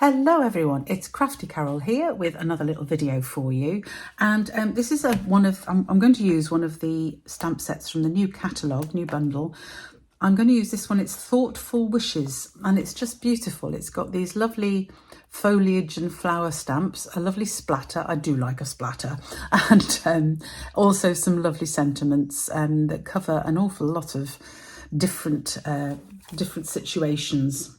Hello everyone, it's Crafty Carol here with another little video for you, and this is I'm going to use one of the stamp sets from the new catalogue, new bundle. I'm going to use this one. It's Thoughtful Wishes, and it's just beautiful. It's got these lovely foliage and flower stamps, a lovely splatter. I do like a splatter, and also some lovely sentiments that cover an awful lot of different situations.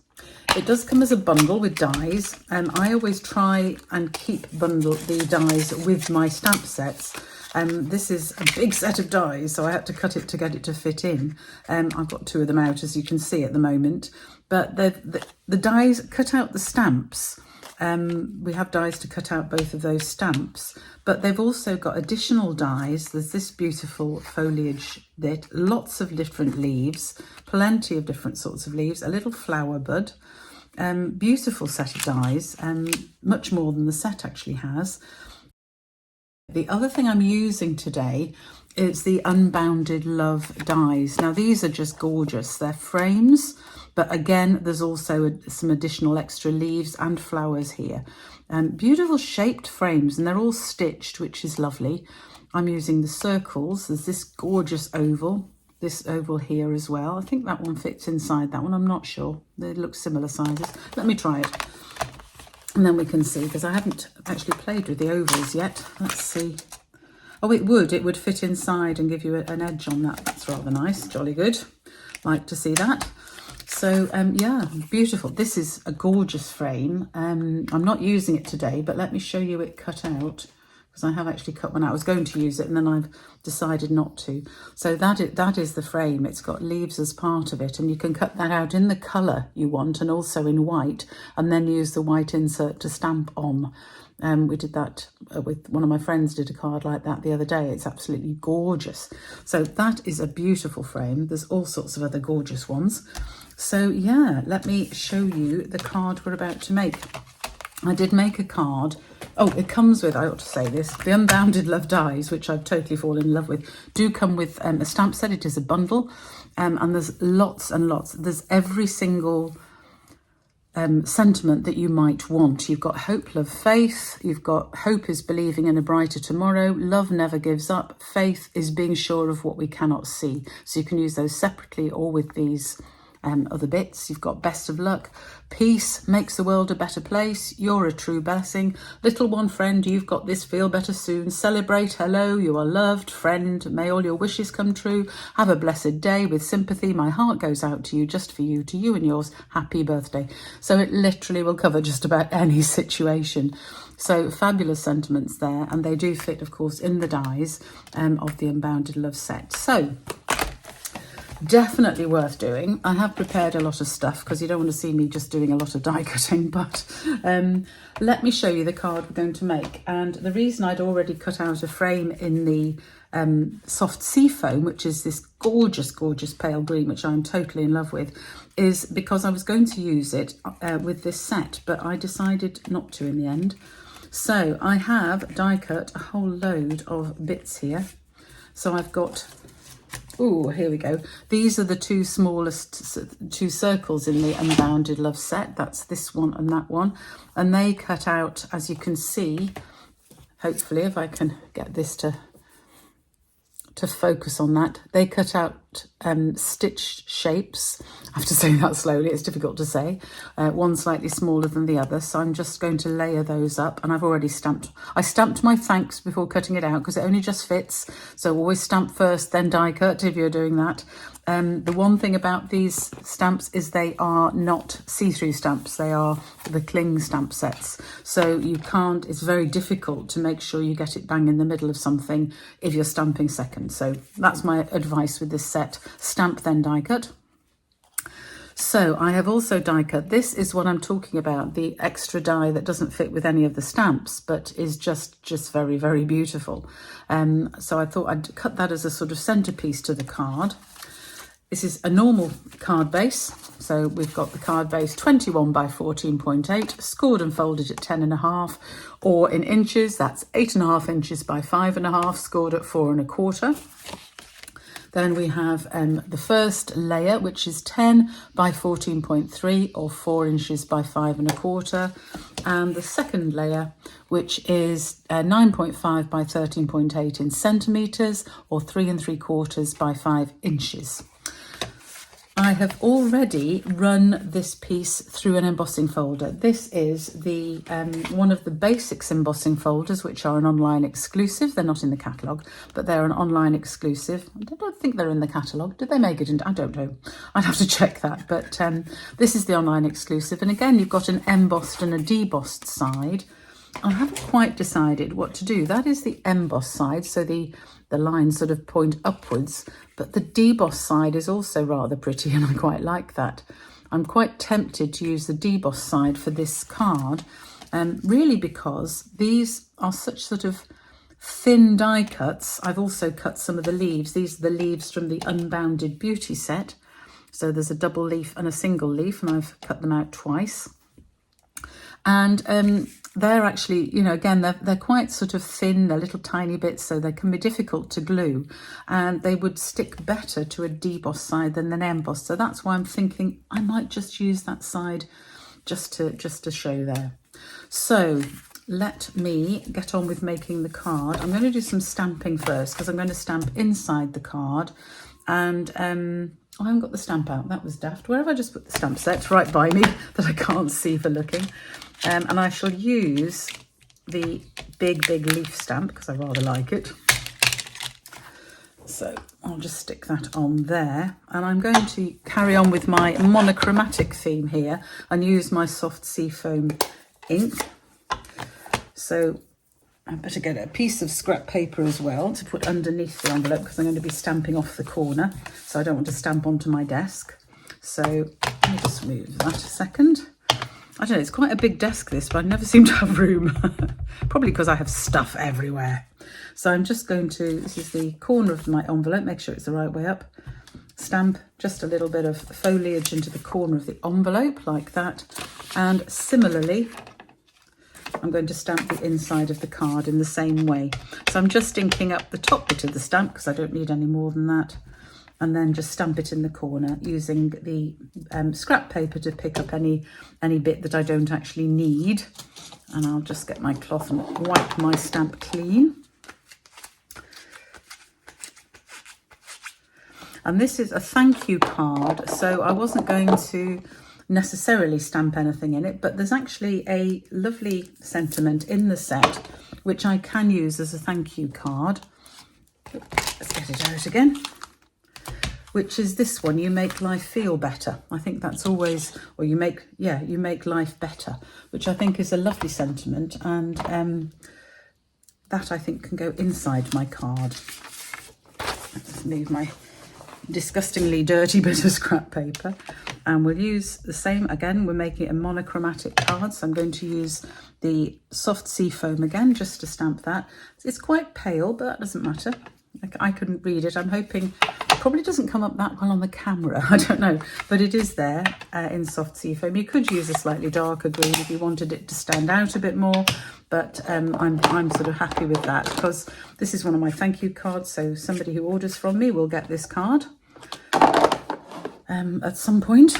It does come as a bundle with dies. I always try and keep the dies with my stamp sets. This is a big set of dies, so I had to cut it to get it to fit in. I've got two of them out, as you can see at the moment. But the dies cut out the stamps. We have dies to cut out both of those stamps, but they've also got additional dies. There's this beautiful foliage bit, lots of different leaves, plenty of different sorts of leaves, a little flower bud. Beautiful set of dies, much more than the set actually has. The other thing I'm using today is the Unbounded Love dies. Now these are just gorgeous. They're frames, but again there's also some additional extra leaves and flowers here. Beautiful shaped frames, and they're all stitched, which is lovely. I'm using the circles. There's this gorgeous oval. This oval here as well. I think that one fits inside that one. I'm not sure. They look similar sizes. Let me try it. And then we can see, because I haven't actually played with the ovals yet. Let's see. Oh, it would fit inside and give you an edge on that. That's rather nice. Jolly good. Like to see that. So, yeah, beautiful. This is a gorgeous frame. I'm not using it today, but let me show you it cut out, because I have actually cut one out. I was going to use it and then I've decided not to. So that is the frame. It's got leaves as part of it, and you can cut that out in the colour you want and also in white, and then use the white insert to stamp on. We did that with one of my friends, did a card like that the other day. It's absolutely gorgeous. So that is a beautiful frame. There's all sorts of other gorgeous ones. So yeah, let me show you the card we're about to make. I did make a card. Oh, it comes with, I ought to say this, the Unbounded Love dies, which I've totally fallen in love with, do come with a stamp set. It is a bundle, and there's lots and lots. There's every single sentiment that you might want. You've got hope, love, faith. You've got hope is believing in a brighter tomorrow. Love never gives up. Faith is being sure of what we cannot see. So you can use those separately or with these other bits. You've got best of luck. Peace makes the world a better place. You're a true blessing. Little one friend, you've got this, feel better soon. Celebrate, hello, you are loved. Friend, may all your wishes come true. Have a blessed day with sympathy. My heart goes out to you, just for you, to you and yours. Happy birthday. So it literally will cover just about any situation. So fabulous sentiments there, and they do fit, of course, in the dies of the Unbounded Love set. So definitely worth doing. I have prepared a lot of stuff because you don't want to see me just doing a lot of die cutting, but let me show you the card we're going to make. And the reason I'd already cut out a frame in the soft sea foam, which is this gorgeous, gorgeous pale green, which I'm totally in love with, is because I was going to use it with this set, but I decided not to in the end. So I have die cut a whole load of bits here. So I've got, oh, here we go. These are the two smallest two circles in the Unbounded Love set. That's this one and that one. And they cut out, as you can see, hopefully if I can get this to focus on that, they cut out stitched shapes. I have to say that slowly, it's difficult to say. One slightly smaller than the other, so I'm just going to layer those up, and I've already stamped. I stamped my thanks before cutting it out because it only just fits, so always stamp first, then die cut if you're doing that. The one thing about these stamps is they are not see-through stamps. They are the cling stamp sets. So you can't, it's very difficult to make sure you get it bang in the middle of something if you're stamping second. So that's my advice with this set. Stamp, then die cut. So I have also die cut. This is what I'm talking about, the extra die that doesn't fit with any of the stamps, but is just very, very beautiful. So I thought I'd cut that as a sort of centerpiece to the card. This is a normal card base. So we've got the card base 21 by 14.8, scored and folded at 10.5, or in inches, that's 8.5 inches by 5.5, scored at 4 1/4. Then we have the first layer, which is 10 by 14.3 or 4 inches by 5 1/4. And the second layer, which is 9.5 by 13.8 in centimetres or 3 3/4 by 5 inches. I have already run this piece through an embossing folder. This is the one of the basics embossing folders, which are an online exclusive. They're not in the catalogue, but they're an online exclusive. I don't think they're in the catalogue. Did they make it in? I don't know. I'd have to check that. But this is the online exclusive. And again, you've got an embossed and a debossed side. I haven't quite decided what to do. That is the embossed side, so the lines sort of point upwards, but the debossed side is also rather pretty and I quite like that. I'm quite tempted to use the debossed side for this card, really because these are such sort of thin die cuts. I've also cut some of the leaves. These are the leaves from the Unbounded Beauty set. So there's a double leaf and a single leaf, and I've cut them out twice. And they're actually, you know, again, they're quite sort of thin, they're little tiny bits, so they can be difficult to glue, and they would stick better to a debossed side than an embossed. So that's why I'm thinking I might just use that side just to show there. So let me get on with making the card. I'm going to do some stamping first because I'm going to stamp inside the card, and I haven't got the stamp out. That was daft. Where have I just put the stamp set? Right by me that I can't see for looking. And I shall use the big leaf stamp because I rather like it. So I'll just stick that on there. And I'm going to carry on with my monochromatic theme here and use my soft seafoam ink. So I better get a piece of scrap paper as well to put underneath the envelope because I'm going to be stamping off the corner. So I don't want to stamp onto my desk. So let me just move that a second. I don't know, it's quite a big desk this, but I never seem to have room. Probably because I have stuff everywhere. So I'm just going to, this is the corner of my envelope, make sure it's the right way up. Stamp just a little bit of foliage into the corner of the envelope like that. And similarly, I'm going to stamp the inside of the card in the same way. So I'm just inking up the top bit of the stamp because I don't need any more than that. And then just stamp it in the corner using the scrap paper to pick up any bit that I don't actually need. And I'll just get my cloth and wipe my stamp clean. And this is a thank you card, so I wasn't going to necessarily stamp anything in it, but there's actually a lovely sentiment in the set which I can use as a thank you card. Let's get it out again. Which is this one, you make life feel better. I think that's always, or you make life better, which I think is a lovely sentiment, and that I think can go inside my card. Let's move my disgustingly dirty bit of scrap paper, and we'll use the same again. We're making a monochromatic card, so I'm going to use the soft seafoam again just to stamp that. It's quite pale, but that doesn't matter. I couldn't read it. I'm hoping it probably doesn't come up that well on the camera. I don't know, but it is there in soft seafoam. You could use a slightly darker green if you wanted it to stand out a bit more, but I'm sort of happy with that because this is one of my thank you cards. So somebody who orders from me will get this card at some point.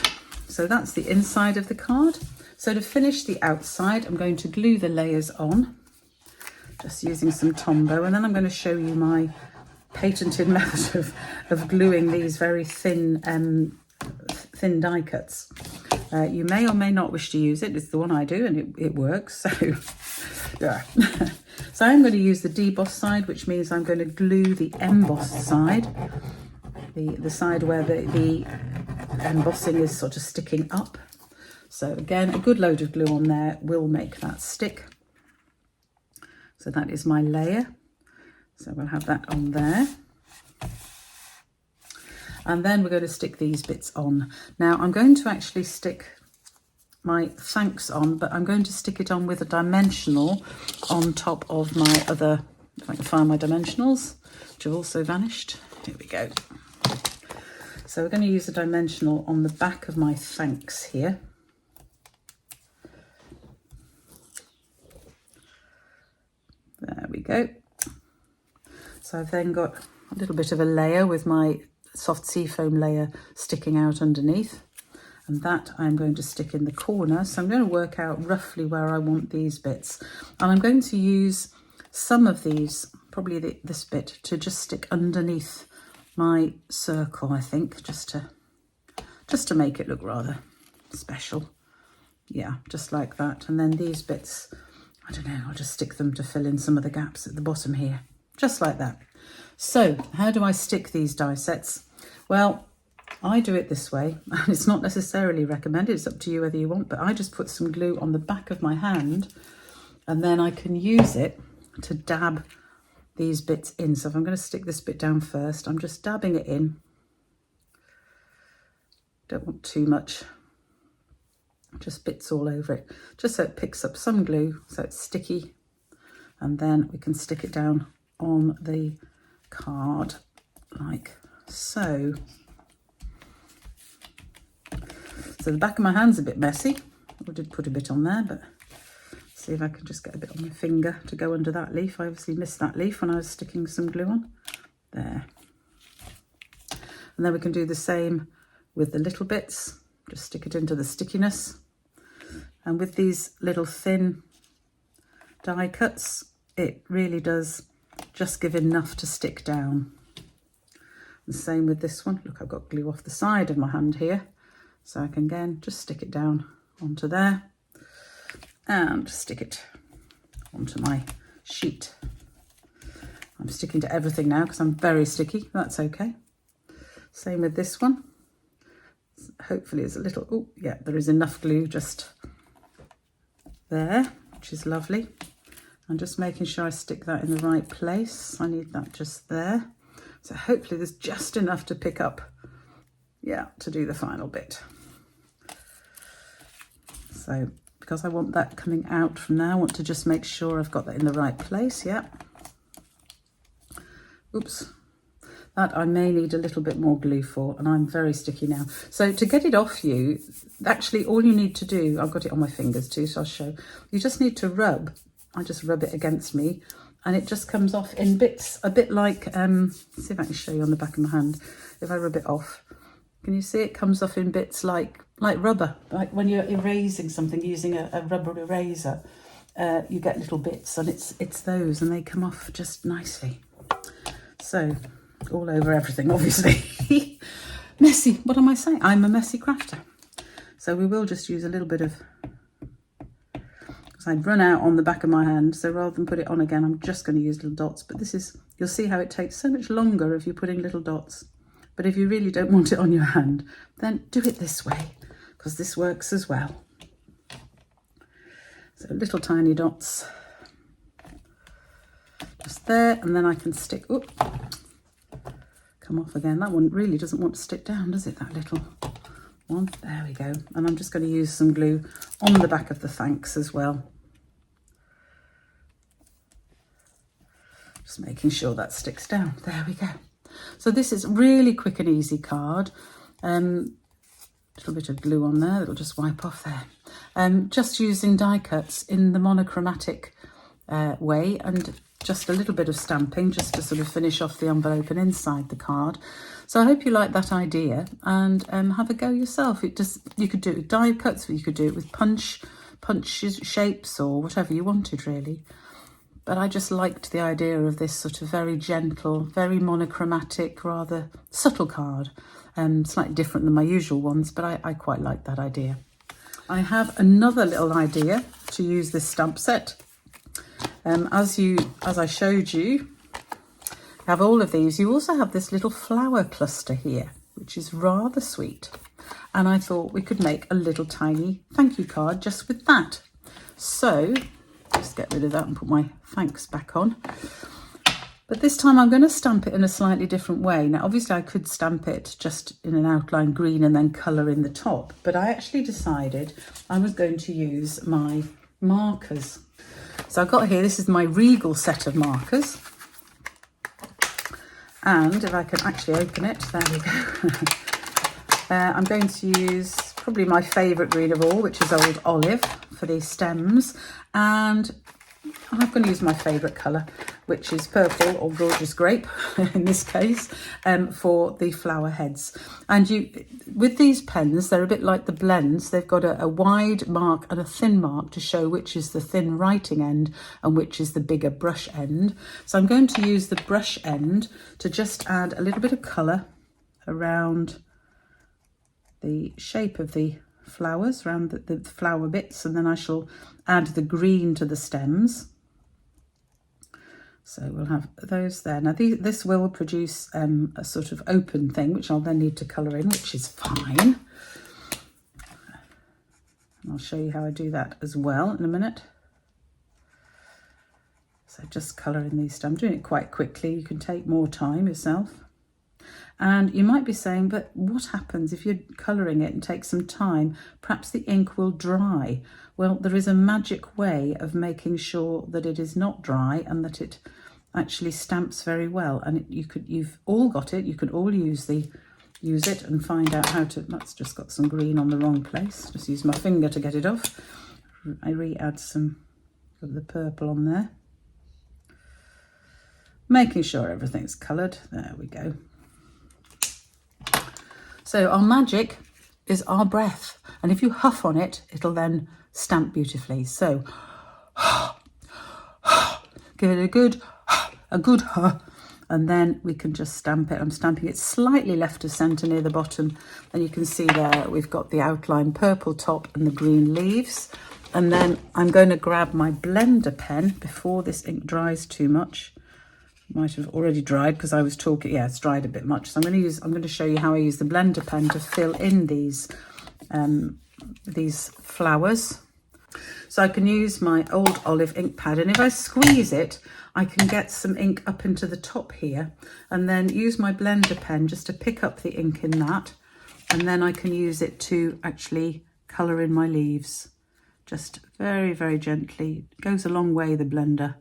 So that's the inside of the card. So to finish the outside, I'm going to glue the layers on, just using some Tombow, and then I'm going to show you my patented method of gluing these very thin thin die cuts. You may or may not wish to use it. It's the one I do, and it works. So yeah. So I'm going to use the debossed side, which means I'm going to glue the embossed side, the side where the embossing is sort of sticking up. So again, a good load of glue on there will make that stick. So that is my layer. So we'll have that on there. And then we're going to stick these bits on. Now I'm going to actually stick my thanks on, but I'm going to stick it on with a dimensional on top of my other, if I can find my dimensionals, which have also vanished. Here we go. So we're going to use a dimensional on the back of my thanks here. There we go. So I've then got a little bit of a layer with my soft seafoam layer sticking out underneath. And that I'm going to stick in the corner. So I'm going to work out roughly where I want these bits. And I'm going to use some of these, probably this bit, to just stick underneath my circle, I think, just to make it look rather special. Yeah, just like that. And then these bits, I don't know, I'll just stick them to fill in some of the gaps at the bottom here, just like that. So how do I stick these die sets? Well, I do it this way, and it's not necessarily recommended, it's up to you whether you want, but I just put some glue on the back of my hand, and then I can use it to dab these bits in. So if I'm going to stick this bit down first, I'm just dabbing it in. Don't want too much, just bits all over it, just so it picks up some glue, so it's sticky, and then we can stick it down on the card like so. So the back of my hand's a bit messy. I did put a bit on there, but see if I can just get a bit on my finger to go under that leaf. I obviously missed that leaf when I was sticking some glue on. There. And then we can do the same with the little bits. Just stick it into the stickiness. And with these little thin die cuts, it really does just give enough to stick down. The same with this one. Look, I've got glue off the side of my hand here. So I can again just stick it down onto there and stick it onto my sheet. I'm sticking to everything now because I'm very sticky. That's okay. Same with this one. Hopefully it's a little, oh yeah, there is enough glue just there, which is lovely. I'm just making sure I stick that in the right place. I need that just there. So hopefully there's just enough to pick up, yeah, to do the final bit. So because I want that coming out from there, I want to just make sure I've got that in the right place, yeah. Oops, that I may need a little bit more glue for, and I'm very sticky now. So to get it off you, actually all you need to do, I've got it on my fingers too, so I'll show. You just need to rub, I just rub it against me, and it just comes off in bits, a bit like, see if I can show you on the back of my hand. If I rub it off, can you see it comes off in bits like rubber, like when you're erasing something using a rubber eraser, you get little bits, and it's those, and they come off just nicely. So all over everything, obviously. Messy, what am I saying? I'm a messy crafter. So we will just use a little bit of, because I'd run out on the back of my hand, so rather than put it on again, I'm just going to use little dots. But this is, you'll see how it takes so much longer if you're putting little dots. But if you really don't want it on your hand, then do it this way, because this works as well. So little tiny dots, just there, and then I can stick, oop, come off again. That one really doesn't want to stick down, does it, that little one? There we go. And I'm just going to use some glue on the back of the thanks as well. Just making sure that sticks down. There we go. So this is really quick and easy card. Little bit of glue on there, it'll just wipe off there. Just using die cuts in the monochromatic way, and just a little bit of stamping just to sort of finish off the envelope and inside the card. So I hope you like that idea, and have a go yourself. You could do it with die cuts, or you could do it with punch shapes, or whatever you wanted really. But I just liked the idea of this sort of very gentle, very monochromatic, rather subtle card. Slightly different than my usual ones, but I quite like that idea. I have another little idea to use this stamp set. As I showed you, you have all of these. You also have this little flower cluster here, which is rather sweet. And I thought we could make a little tiny thank you card just with that. So just get rid of that and put my thanks back on. But this time I'm going to stamp it in a slightly different way. Now, obviously I could stamp it just in an outline green and then colour in the top, but I actually decided I was going to use my markers. So I've got here, this is my Regal set of markers. And if I can actually open it, there we go. I'm going to use probably my favourite green of all, which is Old Olive, for these stems. And and I'm going to use my favourite colour, which is purple or gorgeous grape in this case, for the flower heads. And with these pens, they're a bit like the blends. They've got a wide mark and a thin mark to show which is the thin writing end and which is the bigger brush end. So I'm going to use the brush end to just add a little bit of colour around the shape of the flowers, around the flower bits, and then I shall add the green to the stems. So we'll have those there. Now this will produce a sort of open thing, which I'll then need to colour in, which is fine. And I'll show you how I do that as well in a minute. So just colouring these. I'm doing it quite quickly. You can take more time yourself. And you might be saying, but what happens if you're colouring it and take some time? Perhaps the ink will dry. Well, there is a magic way of making sure that it is not dry and that it actually stamps very well. And you've all got it. You can all use it and find out how to. That's just got some green on the wrong place. Just use my finger to get it off. I re-add some of the purple on there, making sure everything's coloured. There we go. So our magic is our breath, and if you huff on it, it'll then stamp beautifully. So give it a good huff, and then we can just stamp it. I'm stamping it slightly left of centre near the bottom, and you can see there we've got the outline purple top and the green leaves. And then I'm going to grab my blender pen before this ink dries too much. Might have already dried because I was talking. Yeah, it's dried a bit much. So I'm going to show you how I use the blender pen to fill in these flowers. So I can use my old olive ink pad, and if I squeeze it, I can get some ink up into the top here, and then use my blender pen just to pick up the ink in that, and then I can use it to actually colour in my leaves. Just very, very gently. It goes a long way, the blender.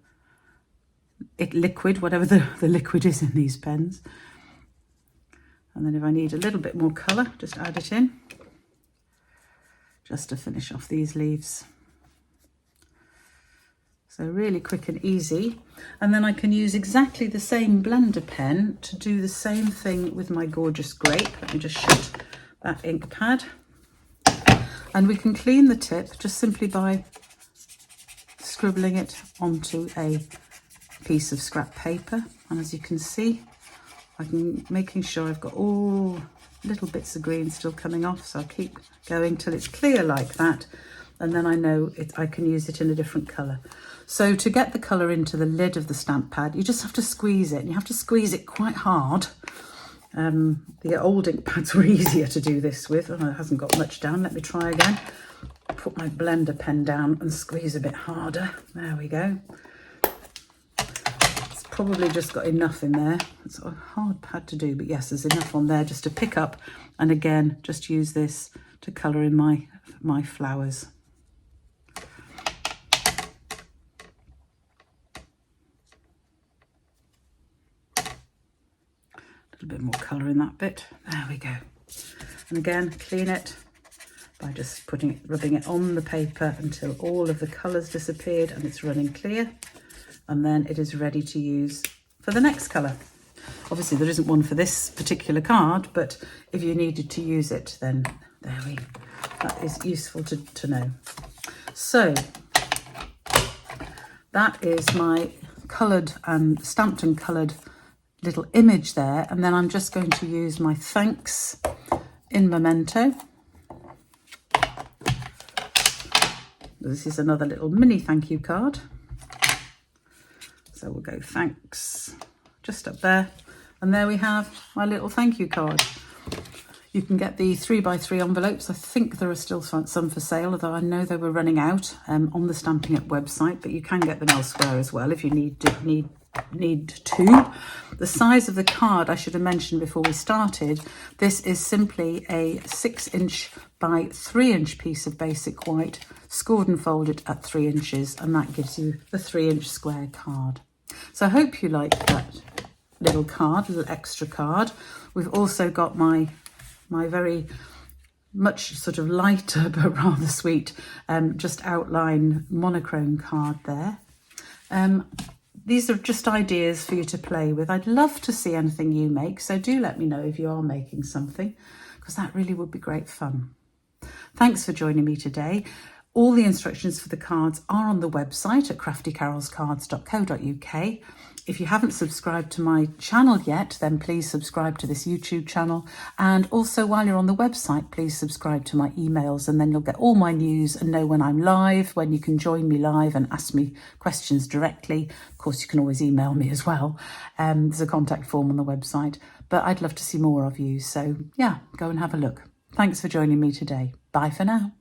Liquid, whatever the liquid is in these pens. And then if I need a little bit more colour, just add it in, just to finish off these leaves. So really quick and easy. And then I can use exactly the same blender pen to do the same thing with my gorgeous grape. Let me just shut that ink pad. And we can clean the tip just simply by scribbling it onto a piece of scrap paper. And as you can see, I'm making sure I've got all little bits of green still coming off, so I'll keep going till it's clear like that, and then I know I can use it in a different colour. So to get the colour into the lid of the stamp pad, you just have to squeeze it, and you have to squeeze it quite hard. The old ink pads were easier to do this with. Oh, it hasn't got much down. Let me try again. Put my blender pen down and squeeze a bit harder. There we go. Probably just got enough in there. It's a hard pad to do, but yes, there's enough on there just to pick up, and again just use this to colour in my flowers. A little bit more colour in that bit. There we go. And again, clean it by just rubbing it on the paper until all of the colours disappeared and it's running clear. And then it is ready to use for the next colour. Obviously there isn't one for this particular card, but if you needed to use it, then that is useful to know. So that is my coloured and stamped and coloured little image there, and then I'm just going to use my thanks in memento. This is another little mini thank you card. So we'll go thanks just up there, and there we have my little thank you card. You can get the 3x3 envelopes. I think there are still some for sale, although I know they were running out on the Stampin' Up website, but you can get them elsewhere as well if you need to. The size of the card I should have mentioned before we started. This is simply a 6" by 3" piece of basic white, scored and folded at 3 inches, and that gives you the 3" square card. So I hope you like that little card, little extra card. We've also got my very much sort of lighter but rather sweet just outline monochrome card there. These are just ideas for you to play with. I'd love to see anything you make, so do let me know if you are making something, because that really would be great fun. Thanks for joining me today. All the instructions for the cards are on the website at craftycarolscards.co.uk. If you haven't subscribed to my channel yet, then please subscribe to this YouTube channel. And also, while you're on the website, please subscribe to my emails, and then you'll get all my news and know when I'm live, when you can join me live and ask me questions directly. Of course, you can always email me as well. There's a contact form on the website, but I'd love to see more of you. So yeah, go and have a look. Thanks for joining me today. Bye for now.